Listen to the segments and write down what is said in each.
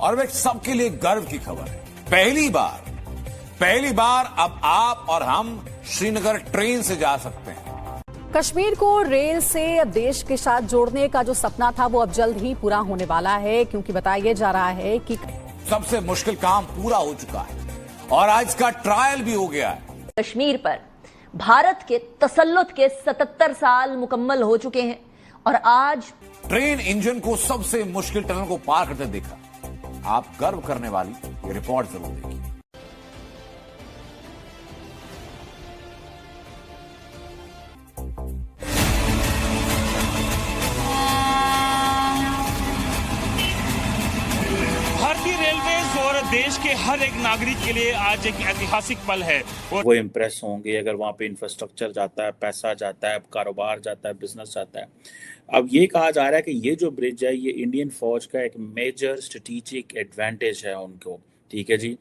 और वह सबके लिए गर्व की खबर है। पहली बार अब आप और हम श्रीनगर ट्रेन से जा सकते हैं। कश्मीर को रेल से देश के साथ जोड़ने का जो सपना था वो अब जल्द ही पूरा होने वाला है, क्योंकि बताया जा रहा है कि सबसे मुश्किल काम पूरा हो चुका है और आज का ट्रायल भी हो गया है। कश्मीर पर भारत के तसल्लुत के 77 साल मुकम्मल हो चुके हैं और आज ट्रेन इंजन को सबसे मुश्किल टनल को पार करते देखा। आप गर्व करने वाली ये रिपोर्ट जरूर देखिए। भारतीय रेलवेज और देश के हर एक नागरिक के लिए आज एक ऐतिहासिक पल है। वो इम्प्रेस होंगे अगर वहाँ पे इंफ्रास्ट्रक्चर जाता है, पैसा जाता है, कारोबार जाता है, बिजनेस जाता है। अब ये कहा जा रहा है कि ये जो ब्रिज है ये इंडियन फौज का एक मेजर स्ट्रेटेजिक एडवांटेज है उनको। ठीक है जी।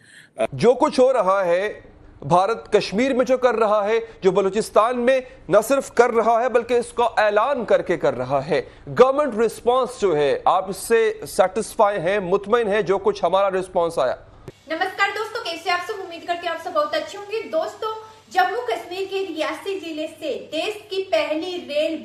जो कुछ हो रहा है भारत कश्मीर में जो कर रहा है, जो बलूचिस्तान में न सिर्फ कर रहा है बल्कि इसका ऐलान करके कर रहा है, गवर्नमेंट रिस्पांस जो है आप इससे सेटिस्फाई हैं, मुतमईन हैं जो कुछ हमारा रिस्पांस आया। नमस्कार दोस्तों, कैसे आप सब? उम्मीद करते हैं आप सब बहुत अच्छे होंगे। दोस्तों, जम्मू कश्मीर के रियासी जिले से देश की पहली रेल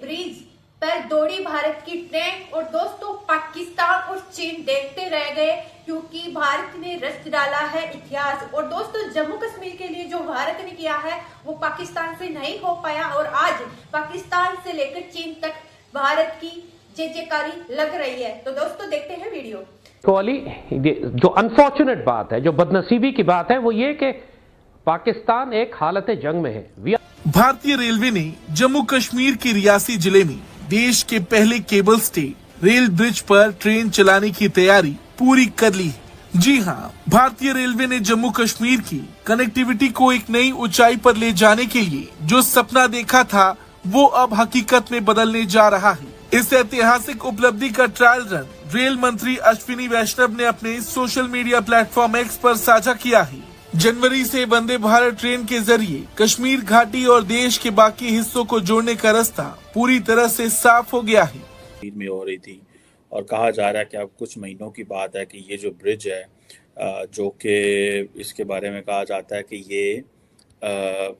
ब्रिज पर दौड़ी भारत की ट्रेन और दोस्तों पाकिस्तान और चीन देखते रह गए, क्योंकि भारत ने रच डाला है इतिहास। और दोस्तों, जम्मू कश्मीर के लिए जो भारत ने किया है वो पाकिस्तान से नहीं हो पाया और आज पाकिस्तान से लेकर चीन तक भारत की जयजयकारी लग रही है। तो दोस्तों देखते हैं वीडियो। जो अनफॉर्चुनेट बात है, जो बदनसीबी की बात है, वो ये कि पाकिस्तान एक हालत जंग में है। भारतीय रेलवे ने जम्मू कश्मीर के रियासी जिले में देश के पहले केबल स्टे रेल ब्रिज पर ट्रेन चलाने की तैयारी पूरी कर ली है। जी हाँ, भारतीय रेलवे ने जम्मू कश्मीर की कनेक्टिविटी को एक नई ऊंचाई पर ले जाने के लिए जो सपना देखा था वो अब हकीकत में बदलने जा रहा है। इस ऐतिहासिक उपलब्धि का ट्रायल रन रेल मंत्री अश्विनी वैष्णव ने अपने सोशल मीडिया प्लेटफॉर्म एक्स पर साझा किया है। जनवरी से वंदे भारत ट्रेन के जरिए कश्मीर घाटी और देश के बाकी हिस्सों को जोड़ने का रास्ता पूरी तरह से साफ हो गया है। में हो रही थी और कहा जा रहा है कि अब कुछ महीनों की बात है कि ये जो ब्रिज है जो कि इसके बारे में कहा जाता है कि ये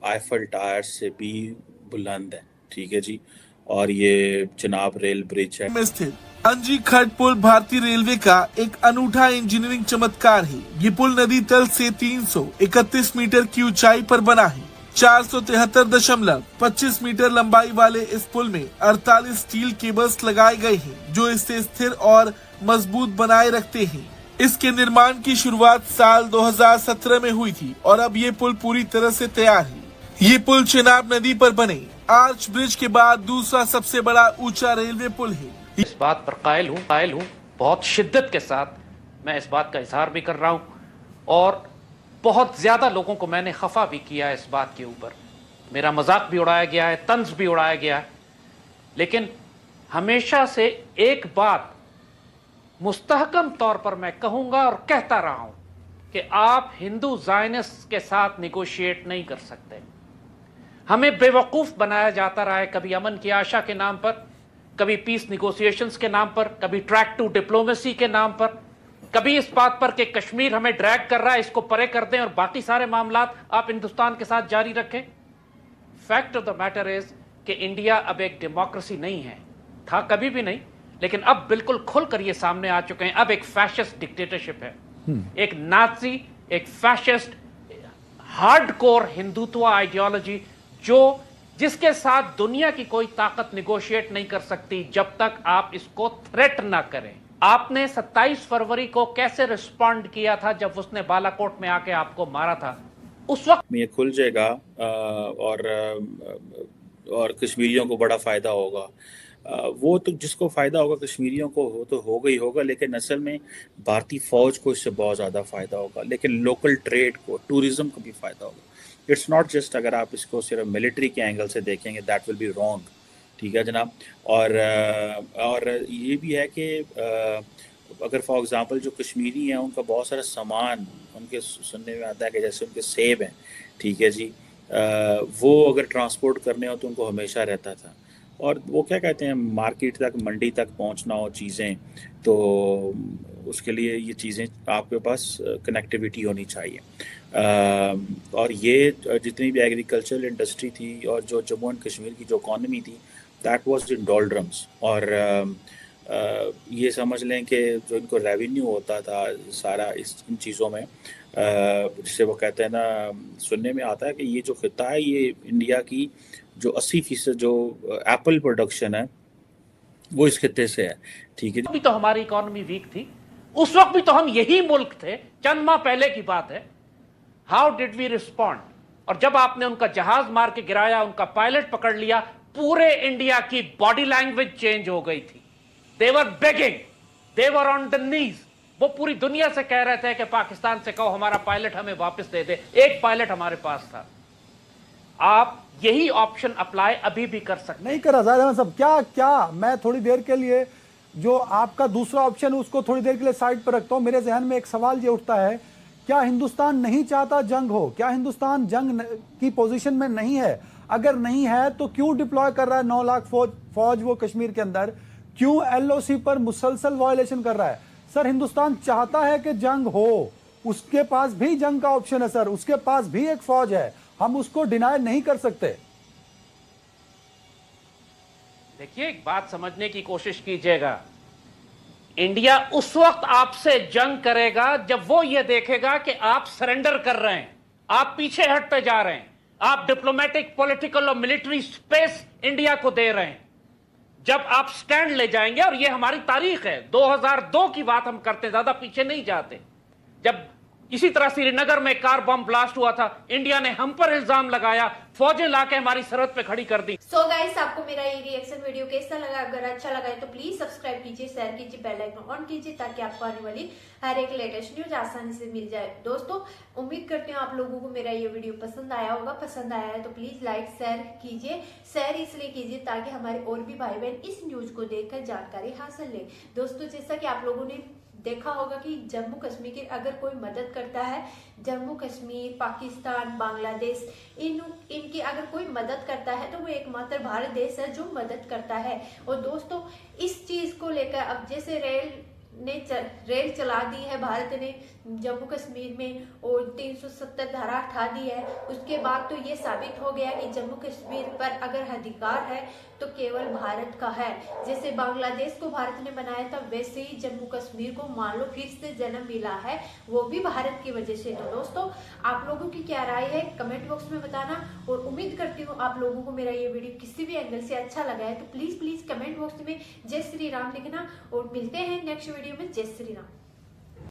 आईफल टावर से भी बुलंद है। ठीक है जी। और ये चिनाब रेल ब्रिज है स्थित अंजी खट पुल भारतीय रेलवे का एक अनूठा इंजीनियरिंग चमत्कार है। ये पुल नदी तल से 331 मीटर की ऊंचाई पर बना है। 473.25 मीटर लंबाई वाले इस पुल में 48 स्टील केबल्स लगाए गए हैं जो इसे स्थिर और मजबूत बनाए रखते हैं। इसके निर्माण की शुरुआत साल 2017 में हुई थी और अब ये पुल पूरी तरह से तैयार है। ये पुल चिनाब नदी पर बने आर्च ब्रिज के बाद दूसरा सबसे बड़ा ऊंचा रेलवे पुल है। इस बात पर कायल हूँ, बहुत शिद्दत के साथ मैं इस बात का इजहार भी कर रहा हूँ और बहुत ज्यादा लोगों को मैंने खफा भी किया है इस बात के ऊपर। मेरा मजाक भी उड़ाया गया है, तंज भी उड़ाया गया है, लेकिन हमेशा से एक बात मुस्तहकम तौर पर मैं कहूंगा और कहता रहा हूं कि आप हिंदू ज़ायनिस्ट के साथ निगोशिएट नहीं कर सकते। हमें बेवकूफ बनाया जाता रहा है, कभी अमन की आशा के नाम पर, कभी पीस निगोशिएशंस के नाम पर, कभी ट्रैक टू डिप्लोमेसी के नाम पर, कभी इस बात पर कि कश्मीर हमें ड्रैग कर रहा है, इसको परे कर दें और बाकी सारे मामलात आप हिंदुस्तान के साथ जारी रखें। Fact of the matter is कि इंडिया अब एक डेमोक्रेसी नहीं है, था कभी भी नहीं, लेकिन अब बिल्कुल खुलकर ये सामने आ चुके हैं। अब एक फैशिस्ट डिक्टेटरशिप है, एक नाजी, एक फैशिस्ट हार्डकोर हिंदुत्व आइडियोलॉजी जिसके साथ दुनिया की कोई ताकत निगोशिएट नहीं कर सकती जब तक आप इसको थ्रेट ना करें। आपने 27 फरवरी को कैसे रिस्पॉन्ड किया था जब उसने बालाकोट में आके आपको मारा था? उस वक्त ये खुल जाएगा और कश्मीरियों को बड़ा फायदा होगा। वो तो जिसको फायदा होगा कश्मीरियों को हो तो होगा ही होगा, लेकिन असल में भारतीय फौज को इससे बहुत ज़्यादा फायदा होगा, लेकिन लोकल ट्रेड को, टूरिज्म को भी फायदा होगा। इट्स नॉट जस्ट अगर आप इसको सिर्फ मिलिट्री के एंगल से देखेंगे, दैट विल बी रॉन्ग। ठीक है जनाब। और ये भी है कि अगर फॉर एग्जांपल जो कश्मीरी हैं उनका बहुत सारा सामान, उनके सुनने में आता है कि जैसे उनके सेब हैं, ठीक है जी, वो अगर ट्रांसपोर्ट करने हो तो उनको हमेशा रहता था। और वो क्या कहते हैं, मार्केट तक, मंडी तक पहुंचना हो चीज़ें, तो उसके लिए ये चीज़ें आपके पास कनेक्टिविटी होनी चाहिए। और ये जितनी भी एग्रीकल्चरल इंडस्ट्री थी और जो जम्मू एंड कश्मीर की जो इकॉनमी थी, दैट वाज इन डॉलड्रम्स। और ये समझ लें कि जो इनको रेवेन्यू होता था सारा इन चीज़ों में, जिसे वो कहते हैं ना, सुनने में आता है कि ये जो खिता है ये इंडिया की जो 80% जो एप्पल प्रोडक्शन है वो इस खिते से है। ठीक है, भी तो हमारी इकोनॉमी वीक थी, उस वक्त भी तो हम यही मुल्क थे, चंद माह पहले की बात है। How did we respond? और जब आपने उनका जहाज मार के गिराया, उनका पायलट पकड़ लिया, पूरे इंडिया की बॉडी लैंग्वेज चेंज हो गई थी। They were begging, they were on the knees. वो पूरी दुनिया से कह रहे थे कि पाकिस्तान से कहो हमारा पायलट हमें वापस दे दे। एक पायलट हमारे पास था। आप यही ऑप्शन अप्लाई अभी भी कर सकते नहीं करा जाहिर है सब। क्या मैं थोड़ी देर के लिए जो आपका दूसरा ऑप्शन है उसको थोड़ी देर के लिए साइड पर रखता हूं। मेरे जहन में एक सवाल ये उठता है, क्या हिंदुस्तान नहीं चाहता जंग हो? क्या हिंदुस्तान जंग की पोजीशन में नहीं है? अगर नहीं है तो क्यों डिप्लॉय कर रहा है 9 लाख फौज वो कश्मीर के अंदर? क्यों एलओसी पर मुसलसल वायलेशन कर रहा है? सर हिंदुस्तान चाहता है कि जंग हो, उसके पास भी जंग का ऑप्शन है सर, उसके पास भी एक फौज है, हम उसको डिनाई नहीं कर सकते। देखिए, एक बात समझने की कोशिश कीजिएगा। इंडिया उस वक्त आपसे जंग करेगा जब वो ये देखेगा कि आप सरेंडर कर रहे हैं, आप पीछे हटते जा रहे हैं, आप डिप्लोमेटिक, पॉलिटिकल और मिलिट्री स्पेस इंडिया को दे रहे हैं। जब आप स्टैंड ले जाएंगे, और ये हमारी तारीख है, 2002 की बात हम करते, ज्यादा पीछे नहीं जाते, जब इसी तरह श्रीनगर में कार बम ब्लास्ट हुआ था, इंडिया ने हम पर इल्जाम लगाया, फौजें लाके हमारी सरहद पे खड़ी कर दी। सो गाइस, आपको मेरा ये रिएक्शन वीडियो कैसा लगा? अगर अच्छा लगा है तो प्लीज सब्सक्राइब कीजिए, शेयर कीजिए, बेल आइकन ऑन कीजिए ताकि आपको आने वाली हर एक लेटेस्ट न्यूज आसानी से मिल जाए। दोस्तों, उम्मीद करती हूँ आप लोगों को मेरा ये वीडियो पसंद आया होगा। पसंद आया है तो प्लीज लाइक शेयर कीजिए। शेयर इसलिए कीजिए ताकि हमारे और भी भाई बहन इस न्यूज को देखकर जानकारी हासिल ले। दोस्तों, जैसा कि आप लोगों ने देखा होगा कि जम्मू कश्मीर की अगर कोई मदद करता है, जम्मू कश्मीर, पाकिस्तान, बांग्लादेश, इनकी अगर कोई मदद करता है तो वो एकमात्र भारत देश है जो मदद करता है। और दोस्तों, इस चीज को लेकर अब जैसे रेल चला दी है भारत ने जम्मू कश्मीर में और 370 धारा हटा दी है, उसके बाद तो ये साबित हो गया कि जम्मू कश्मीर पर अगर अधिकार है तो केवल भारत का है। जैसे बांग्लादेश को भारत ने बनाया था, वैसे ही जम्मू कश्मीर को मान लो फिर से जन्म मिला है, वो भी भारत की वजह से। तो दोस्तों, आप लोगों की क्या राय है कमेंट बॉक्स में बताना। और उम्मीद करती हूँ आप लोगों को मेरा ये वीडियो किसी भी एंगल से अच्छा लगा है तो प्लीज कमेंट बॉक्स में जय श्री राम लिखना। और मिलते हैं नेक्स्ट वीडियो में। जय श्री राम।